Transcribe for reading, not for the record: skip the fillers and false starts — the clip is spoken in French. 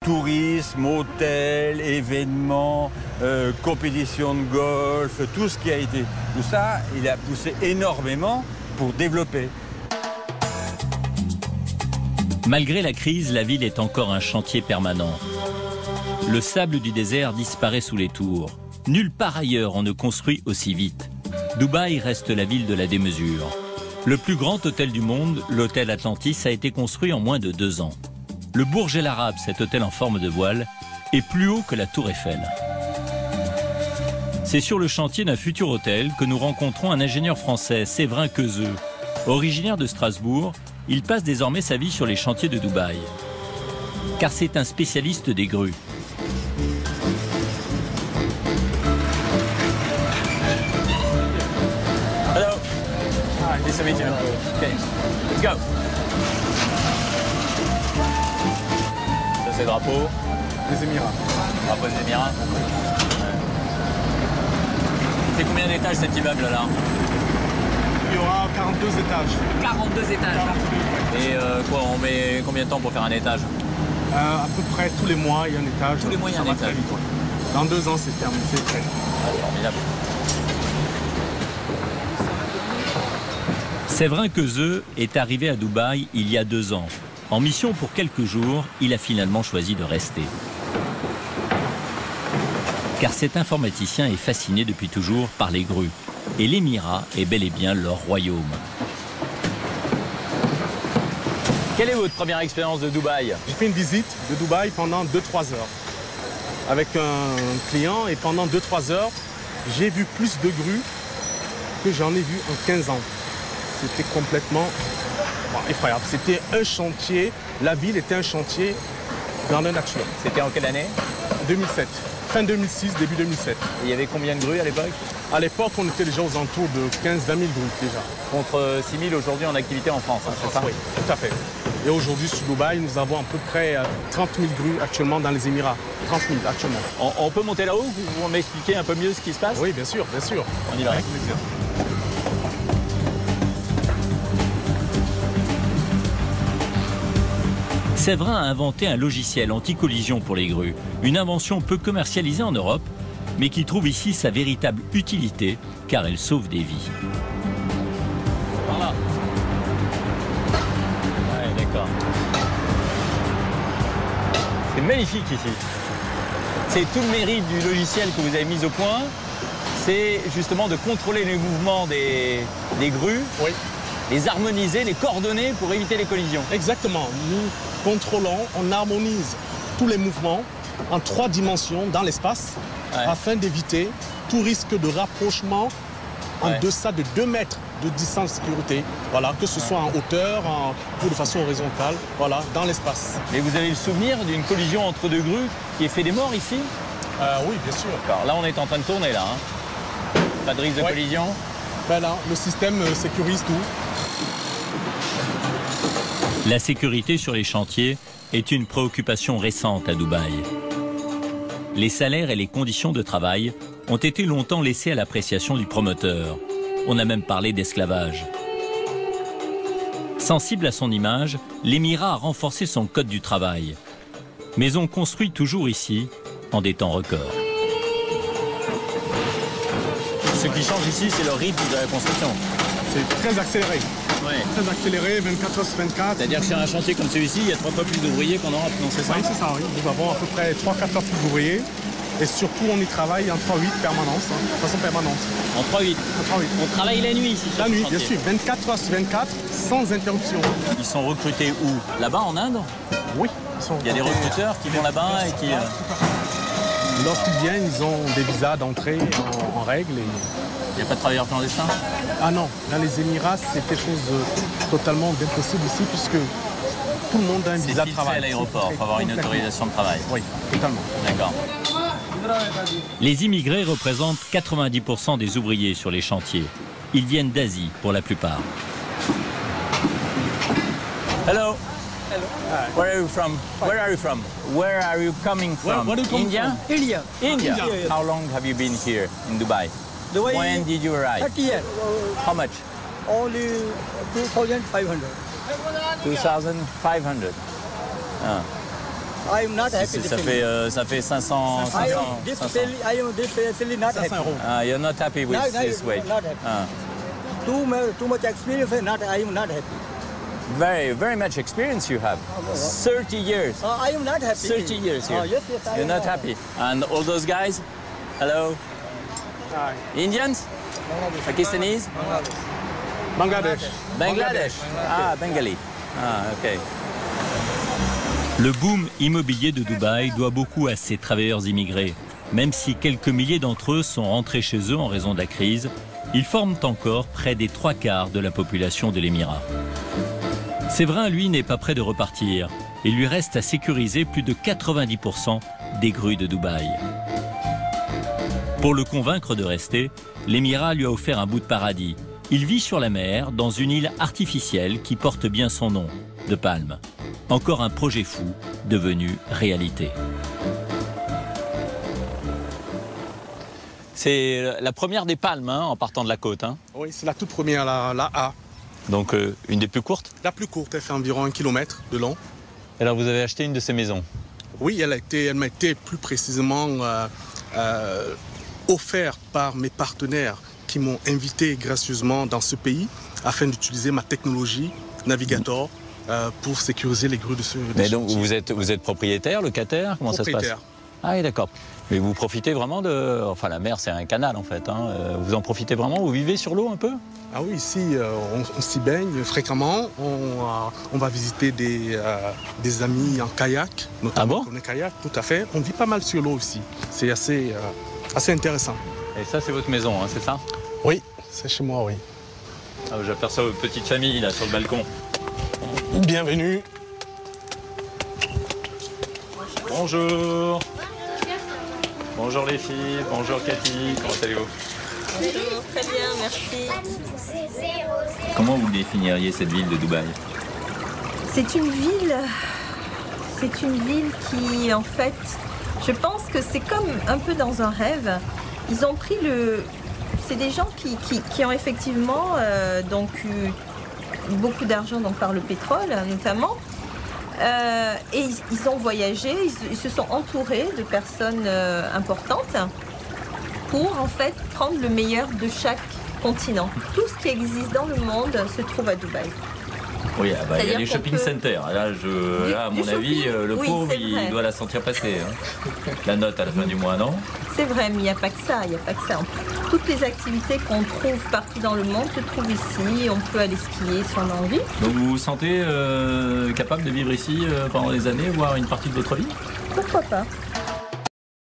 tourisme, hôtels, événements, compétitions de golf, tout ce qui a été... Tout ça, il a poussé énormément pour développer. Malgré la crise, la ville est encore un chantier permanent. Le sable du désert disparaît sous les tours. Nulle part ailleurs on ne construit aussi vite. Dubaï reste la ville de la démesure. Le plus grand hôtel du monde, l'hôtel Atlantis, a été construit en moins de 2 ans. Le Burj El Arab, cet hôtel en forme de voile, est plus haut que la tour Eiffel. C'est sur le chantier d'un futur hôtel que nous rencontrons un ingénieur français, Séverin Quezeux. Originaire de Strasbourg, il passe désormais sa vie sur les chantiers de Dubaï. Car c'est un spécialiste des grues. Hello. Hi, nice to meet you. Okay, let's go. Ça c'est le drapeau. Les Émirats. Drapeau des Émirats. C'est combien d'étages cet immeuble là? Il y aura 42 étages. 42 étages. 42. Et quoi, on met combien de temps pour faire un étage? À peu près tous les mois, il y a un étage. Tous les mois, il y a un Ça va étage. très vite, ouais. Dans 2 ans, c'est terminé, c'est prêt. Formidable. Séverin Quezeux est arrivé à Dubaï il y a 2 ans. En mission pour quelques jours, il a finalement choisi de rester. Car cet informaticien est fasciné depuis toujours par les grues. Et l'Émirat est bel et bien leur royaume. Quelle est votre première expérience de Dubaï? J'ai fait une visite de Dubaï pendant 2-3 heures avec un client et pendant 2-3 heures, j'ai vu plus de grues que j'en ai vu en 15 ans. C'était complètement effroyable. C'était un chantier, la ville était un chantier grandeur nature. C'était en quelle année? 2007, fin 2006, début 2007. Et il y avait combien de grues à l'époque? À l'époque, on était déjà aux alentours de 15-20 000 grues déjà. Contre 6 000 aujourd'hui en activité en France, hein, c'est ça? Oui, tout à fait. Et aujourd'hui, sur Dubaï, nous avons à peu près 30 000 grues actuellement dans les Émirats. 30 000 actuellement. On peut monter là-haut? Vous m'expliquez un peu mieux ce qui se passe? Oui, bien sûr, bien sûr. On y va. Avec plaisir. Séverin a inventé un logiciel anti-collision pour les grues. Une invention peu commercialisée en Europe, mais qui trouve ici sa véritable utilité, car elle sauve des vies. Voilà. Ouais, d'accord. C'est magnifique ici. C'est tout le mérite du logiciel que vous avez mis au point. C'est justement de contrôler les mouvements des grues, Oui, les harmoniser, les coordonner pour éviter les collisions. exactement. Nous contrôlons, on harmonise tous les mouvements en 3 dimensions dans l'espace afin d'éviter tout risque de rapprochement en deçà de 2 mètres de distance de sécurité. Voilà, que ce soit en hauteur ou de façon horizontale, voilà, dans l'espace. Et vous avez le souvenir d'une collision entre 2 grues qui ait fait des morts ici? Oui, bien sûr. Alors là, on est en train de tourner là. Hein. Pas de risque de collision? Ben là, le système sécurise tout. La sécurité sur les chantiers est une préoccupation récente à Dubaï. Les salaires et les conditions de travail ont été longtemps laissés à l'appréciation du promoteur. On a même parlé d'esclavage. Sensible à son image, l'Émirat a renforcé son code du travail. Mais on construit toujours ici en des temps records. Ce qui change ici, c'est le rythme de la construction. C'est très accéléré. Ouais. Très accéléré, 24 heures sur 24. C'est-à-dire que sur un chantier comme celui-ci, il y a 3 fois plus d'ouvriers qu'en Europe, non, c'est ça? Oui, c'est ça, oui. Nous avons à peu près 3-4 heures plus d'ouvriers. Et surtout, on y travaille en 3-8 permanence, de façon permanente. En 3-8. En 3-8. On travaille la nuit ici sur La ce nuit, chantier. bien sûr, 24 heures sur 24, sans interruption. Ils sont recrutés où? Là-bas, en Inde? Oui. Il y a des recruteurs qui vont là-bas et qui... Lorsqu'ils viennent, ils ont des visas d'entrée en règle. Il n'y a pas de travailleurs clandestins? Ah non, dans les Émirats, c'est quelque chose de totalement d'impossible ici, puisque tout le monde a un C'est visa de filtré travail. à l'aéroport, il faut avoir une autorisation de travail. Oui, totalement. D'accord. Les immigrés représentent 90% des ouvriers sur les chantiers. Ils viennent d'Asie pour la plupart. Hello. Hello. Where are you from? Where are you from? Where are you coming from? Where do you come India? from? India. India. Yeah. How long have you been here in Dubai? Dubai, When did you arrive? 30 years. How much? Only 2,500. 2,500. Ah. I'm not happy. Ça fait 500. 500. This really not happy. Ah, you're not happy with this weight. Not happy. Ah. Too much experience. I'm not happy. Very much experience you have. 30 years. I am not happy. 30 years here. Yes, I You're am not happy. And all those guys? Hello? Hi. Indians? Pakistanis? Bangladesh. Bangladesh. Ah, Bengali. Ah, ok. Le boom immobilier de Dubaï doit beaucoup à ces travailleurs immigrés. Même si quelques milliers d'entre eux sont rentrés chez eux en raison de la crise, ils forment encore près des 3/4 de la population de l'Émirat. Séverin, lui, n'est pas prêt de repartir. Il lui reste à sécuriser plus de 90% des grues de Dubaï. Pour le convaincre de rester, l'Émirat lui a offert un bout de paradis. Il vit sur la mer, dans une île artificielle qui porte bien son nom, de Palme. Encore un projet fou, devenu réalité. C'est la première des palmes hein, en partant de la côte. Hein. Oui, c'est la toute première, la A. Donc une des plus courtes. La plus courte, elle fait environ 1 km de long. Et alors vous avez acheté une de ces maisons? Oui, elle m'a été plus précisément offerte par mes partenaires qui m'ont invité gracieusement dans ce pays afin d'utiliser ma technologie Navigator pour sécuriser les grues de ce Mais donc vous êtes propriétaire, locataire? Comment ça se passe? Ah oui, d'accord. Mais vous profitez vraiment de... Enfin, la mer, c'est un canal, en fait. Hein. Vous en profitez vraiment? Vous vivez sur l'eau un peu? Ah oui, ici, on s'y baigne fréquemment. On va visiter des amis en kayak, notamment. Ah bon? On est kayak, tout à fait. On vit pas mal sur l'eau aussi. C'est assez intéressant. Et ça, c'est votre maison, hein, c'est ça? Oui, c'est chez moi, oui. Ah, j'aperçois votre petite famille, là, sur le balcon. Bienvenue. Bonjour. Bonjour les filles, bonjour Cathy, comment allez-vous? Bonjour, très bien, merci. Comment vous définiriez cette ville de Dubaï? C'est une ville qui, en fait, je pense que c'est comme un peu dans un rêve. Ils ont pris c'est des gens qui ont effectivement donc eu beaucoup d'argent donc par le pétrole notamment. Et ils ont voyagé, ils se sont entourés de personnes importantes pour en fait prendre le meilleur de chaque continent. Tout ce qui existe dans le monde se trouve à Dubaï. Oui, il y a les shopping centers. Là, à mon avis, le pauvre, il doit la sentir passer. Hein. La note à la fin du mois, non? C'est vrai, mais il n'y a pas que ça. Toutes les activités qu'on trouve partout dans le monde se trouvent ici. On peut aller skier si on a envie. Donc vous vous sentez capable de vivre ici pendant des années, voire une partie de votre vie? Pourquoi pas?